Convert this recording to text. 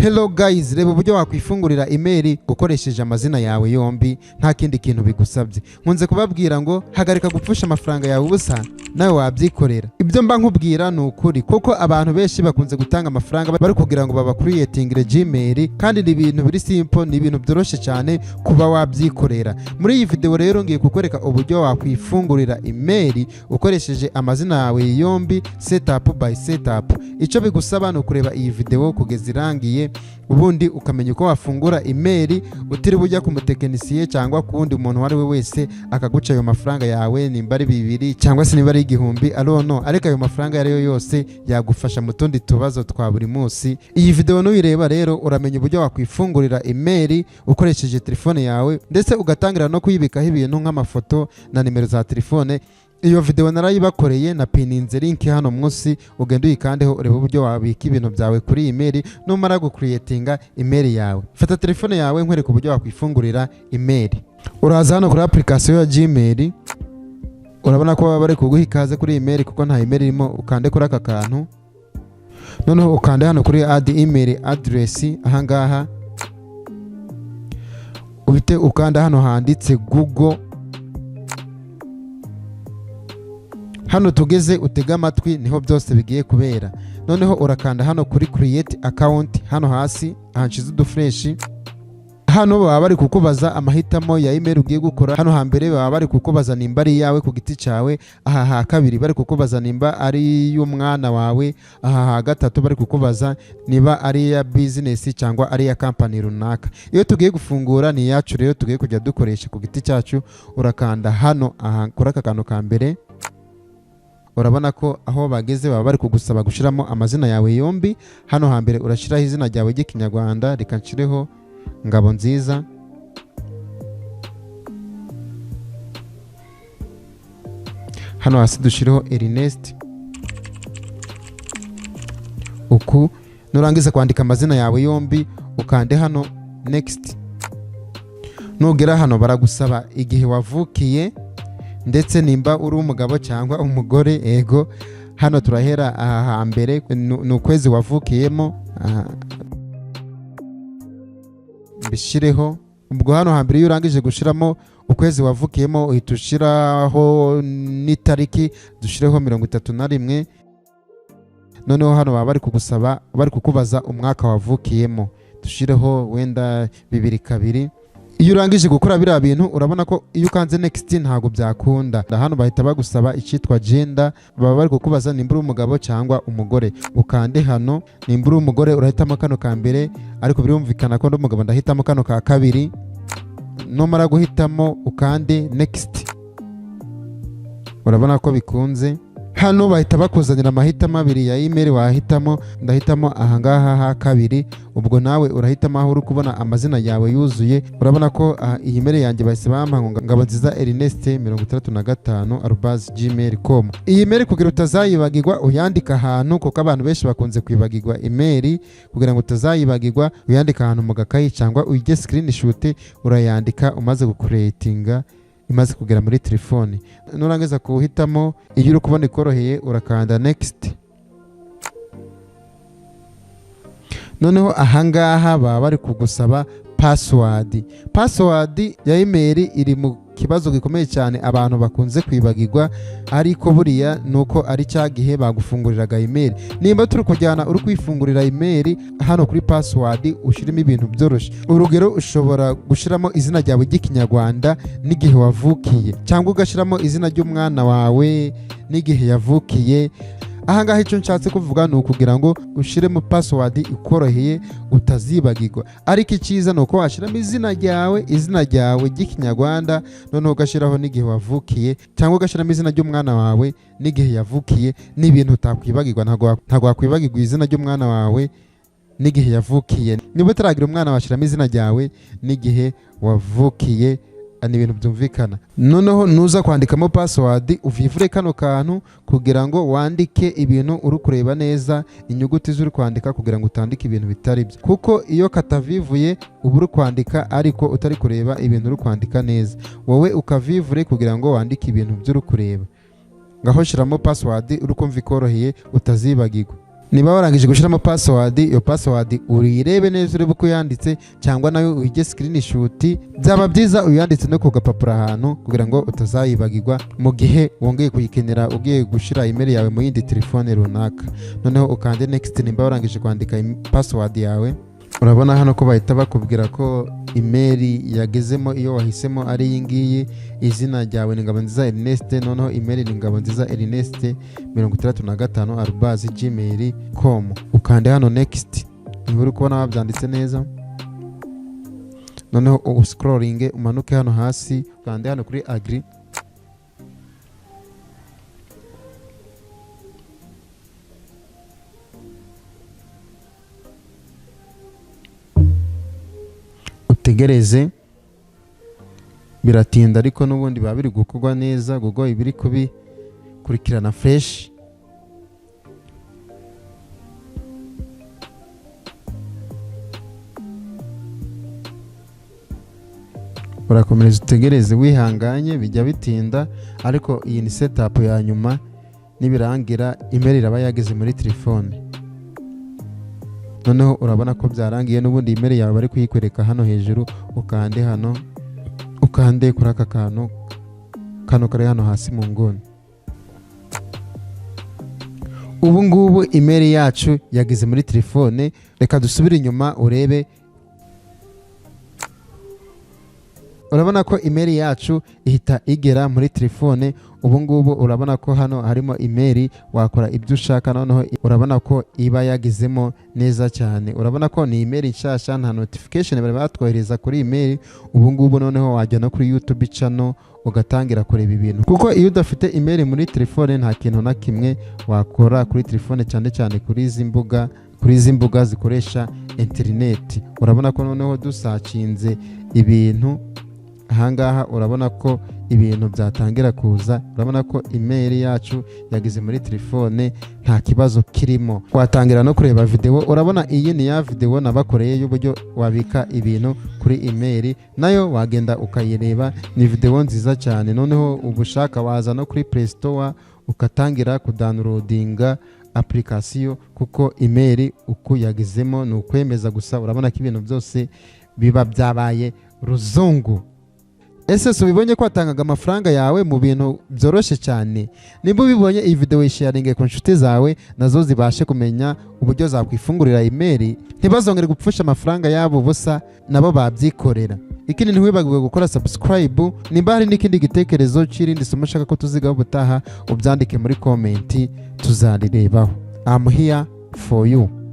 Hello guys, reba uburyo wakwifungurira email ukoresheje amazina yawe yombi nta kindi kintu bigusabye. Nkunze kubabwira ngo hagarika gupfusha amafaranga yawe ubusa, nawe wabyikorera. Ibyo mba nkubwira ni ukuri kuko abantu benshi bakunze gutanga amafaranga bari kugira ngo baba creatingire Gmail, kandi ni ibintu biri simple, ni ibintu byoroshye cyane kuba wabyikorera. Muri iyi video rero ngiye kukwereka uburyo wakwifungurira email ukoresheje amazina yawe yombi setup by setup. Icyo bigusaba ni ukureba iyi video kugeza irangiye, ubundi ukamenya uko wafungura email utiri bujya ku mutekinisiye cyangwa kundi umuntu wari we wese akaguca ayo mafaranga yawe, nimba ari 200 cyangwa se nimba ari 1000 arono, ariko ayo mafaranga yari yo yose yagufasha mu tundi tubazo twa buri munsi. Iyi video nuyireba rero uramenya uburyo wakwifungurira email ukoresheje telefone yawe, ndetse ugatangira no kuyibikaho ibintu nk'amafoto na nimero za telefone. Iyo video narayibakoreye na pininze link hano munsi, ugenda uyikandeho urebe uburyo wabika ibintu byawe kuri email numara gucreatinga email yawe. Fata telefone yawe nkwereka uburyo wakwifungurira email. Uraza hano kuri application ya Gmail, urabona ko bari kuguha ikaze kuri email kuko nta email irimo, ukande kuri aka kantu. Noneho ukande hano kuri add email address, ahangaha uhite ukanda hano handitse Google. Hano tugeze utega amatwi niho byose bigiye kubera. Noneho urakanda hano kuri create account hano hasi ahanshize udufresh. Hano baba bari kukubaza amahitamo ya email ugiye gukora. Hano hambere baba bari kukubaza nimba ari yawe ku giti cyawe, aha ha kabiri bari kukubaza nimba ari y'umwana wawe, aha ha gatatu bari kukubaza niba ari ya business cyangwa ari ya company runaka. Iyo tugiye gufungura ni yacu rero tugiye kujya dukoresha ku giti cyacu, urakanda hano aha kuri aka kantu ka mbere. Urabona ko aho bageze baba bari kugusaba gushiramo amazina yawe yombi. Hano hambere urashiraho izina ryawe ry'ikinyarwanda, reka nshireho Ngabonziza. Hano hasi dushireho Ernest. Uku nurangiza kwandika amazina yawe yombi ukande hano next. Nugera hano baragusaba igihe wavukiye ndetse nimba uri umugabo cyangwa umugore. Ego hano turahera aha hambere ni ukwezi wavukiyemo, mbishireho. Ubwo hano hambere iyo urangije gushiramo ukwezi wavukiyemo uhita ushiraho n'itariki, dushireho 31. Noneho hano baba bari kugusaba, bari kukubaza umwaka wavukiyemo, dushireho wenda 2002. Iyo urangije gukora biriya bintu urabona ko iyo ukanze next ntago byakunda. Hano bahita bagusaba icyitwa gender, baba bari kukubaza nimba uri umugabo cyangwa umugore. Ukande hano nimba uri umugore urahitamo kano ka mbere, ariko birumvikana ko ndi umugabo ndahitamo kano ka kabiri. Numara guhitamo ukande next. Urabona ko bikunze. Hano bahita bakuzanira amahitamo abiri ya email wahitamo, ndahitamo ahangaha ha kabiri. Ubwo nawe urahitamo aho uri kubona amazina yawe yuzuye. Urabona ko iyi email yanjye bahise bampa ngo Ngabonziza Ernest 35@gmail.com. Iyi email kugira utazayibagirwa uyandika ahantu, kuko abantu benshi bakunze kwibagirwa email. Kugira ngo utazayibagirwa uyandika ahantu mu gakayi cyangwa uyige screenshot, urayandika umaze gucreatinga imaze kugera muri telefone. Nurangiza kuhitamo iyo uri kubona ikoroheye urakanda next. Noneho ahangaha baba bari kugusaba password. Password ya email iri mu kibazo gikomeye cyane abantu bakunze kwibagirwa, ariko buriya nuko ari cya gihe bagufunguriraga email. Nimba turi kujyana uri kwifungurira email, hano kuri password ushirimo ibintu byoroshye. Urugero ushobora gushiramo izina ryawe ry'ikinyarwanda n'igihe wavukiye, cyangwa ugashiramo izina ry'umwana wawe n'igihe yavukiye. Ahangaha icyo nshatse kuvuga ni ukugira ngo ushiremo password ikoroheye utazibagirwa. Ariko icyiza nuko washiramo izina ryawe ry'ikinyarwanda, noneho ugashiraho n'igihe wavukiye, cyangwa ugashiramo izina ry'umwana wawe n'igihe yavukiye. N'ibintu utakwibagirwa, ntago wakwibagirwa izina ry'umwana wawe n'igihe yavukiye. Niba utaragira umwana washiramo izina ryawe n'igihe wavukiye, ni ibintu byumvikana. Noneho nuza kwandikamo password uvivure kano kantu kugira ngo wandike ibintu uri kureba neza, inyuguti zuri kwandika, kugira ngo utandike ibintu bitari byo, kuko iyo katavivuye uba uri kwandika ariko utari kureba ibintu uri kwandika neza. Wowe ukavivure kugira ngo wandike ibintu by'uri kureba. Ngaho shiramo password uri kumva ikoroheye utazibagirwa. niba warangije gushyiramo password, iyo password uriyirebe neza urebe uko yanditse, cyangwa nayo uyige screenshot. Byaba byiza uyanditse no ku gapapuro ahantu kugira ngo utazayibagirwa mu gihe wongeye kuyikenera ugiye gushyira email yawe mu yindi telefone runaka. Noneho ukande next nimba warangije kwandika password yawe. Urabona hano ko bahita bakubwira ko email yagezemo iyo wahisemo ari iyi ngiyi. Izina ryawe ni Ngabonziza Ernest, noneho email ni Ngabonziza Ernest 65@gmail.com. ukande hano next niba uri kubona babyanditse neza. Noneho uscrolling umanuke hano hasi ukande hano kuri agree. Utegereze, biratinda ariko n'ubundi biba biri gukorwa neza. Google ibiri kubikurikirana fresh. Urakomereza utegereze wihanganye, bijya bitinda ariko iyi ni setup ya nyuma. Nibirangira email iraba yageze muri telefone. Noneho urabona ko byarangiye, n'ubundi email yawe bari kuyikwereka hano hejuru. Ukande hano, ukande kuri aka kantu kari hano hasi mu nguni. Ubu ngubu email yacu yageze muri telefone. Reka dusubire inyuma urebe. Urabona ko email yacu ihita igera muri telefone. Ubu ngubu urabona ko hano harimo email, wakora ibyo ushaka. Noneho urabona ko iba yagizemo neza cyane. Urabona ko ni email nshasha, nta notification bari batwohereza kuri email. Ubu ngubu noneho wajya no kuri YouTube channel ugatangira kureba ibintu, kuko iyo udafite email muri telefone nta kintu na kimwe wakora kuri telefone, cyane cyane kuri izi mbuga zikoresha internet. Urabona ko noneho dusacinze ibintu ahangaha, urabona ko ibintu byatangira kuza. Urabona ko email yacu yageze muri telefone, nta kibazo kirimo. Watangira no kureba video. Urabona iyi ni ya video nabakoreye y'uburyo wabika ibintu kuri email, nayo wagenda ukayireba. Ni video nziza cyane. Noneho ubushaka waza no kuri Play Store ukatangira kudownloadinga application, kuko email uko yagezemo ni ukwemeza gusa. Urabona ko ibintu byose biba byabaye ruzungu. Ese ubibonye ko watangaga amafaranga yawe mu bintu byoroshye cyane? Nimba ubibonye iyi video sharinge ku nshuti zawe, nazo zibashe kumenya uburyo zakwifungurira email, ntibazongere gupfusha amafaranga yabo ubusa, nabo babyikorera. Ikindi ntiwibagirwe gukora subscribe. Nimba hari n'ikindi gitekerezo cy'irindi somo ushaka ko tuzigaho ubutaha, ubyandike muri comment tuzarirebaho. I'm here for you.